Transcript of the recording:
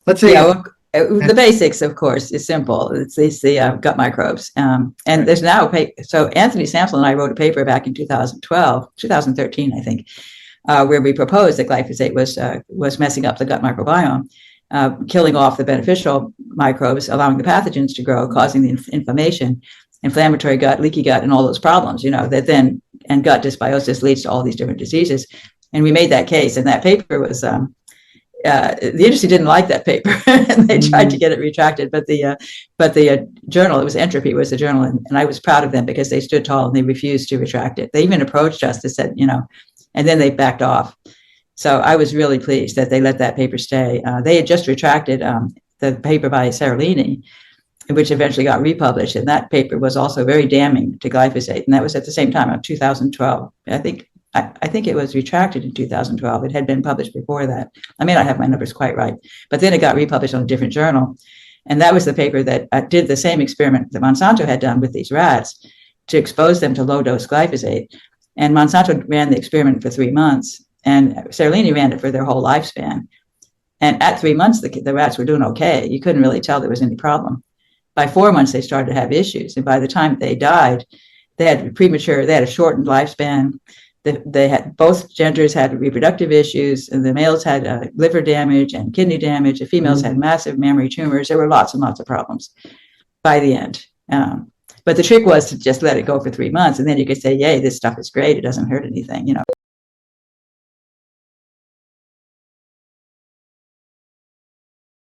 Let's say, Yeah, well, the basics, of course, is simple. It's the gut microbes. And right. There's now a paper. So Anthony Samsel and I wrote a paper back in 2013, I think, where we proposed that glyphosate was messing up the gut microbiome, killing off the beneficial microbes, allowing the pathogens to grow, causing the inflammation, inflammatory gut, leaky gut, and all those problems, that then, and gut dysbiosis leads to all these different diseases. And we made that case, and that paper was, the industry didn't like that paper, and they tried to get it retracted. But the journal, it was Entropy, was the journal, and I was proud of them because they stood tall and they refused to retract it. They even approached us and said, and then they backed off. So I was really pleased that they let that paper stay. They had just retracted the paper by Seralini, which eventually got republished, and that paper was also very damning to glyphosate, and that was at the same time of 2012. I think it was retracted in 2012. It had been published before that. I may not have my numbers quite right, but then it got republished on a different journal. And that was the paper that did the same experiment that Monsanto had done with these rats to expose them to low-dose glyphosate. And Monsanto ran the experiment for 3 months, and Seralini ran it for their whole lifespan. And at 3 months, the rats were doing okay. You couldn't really tell there was any problem. By 4 months, they started to have issues. And by the time they died, they had a shortened lifespan. They had, both genders had reproductive issues, and the males had liver damage and kidney damage. The females had massive mammary tumors. There were lots and lots of problems by the end. But the trick was to just let it go for 3 months, and then you could say, yay, this stuff is great. It doesn't hurt anything,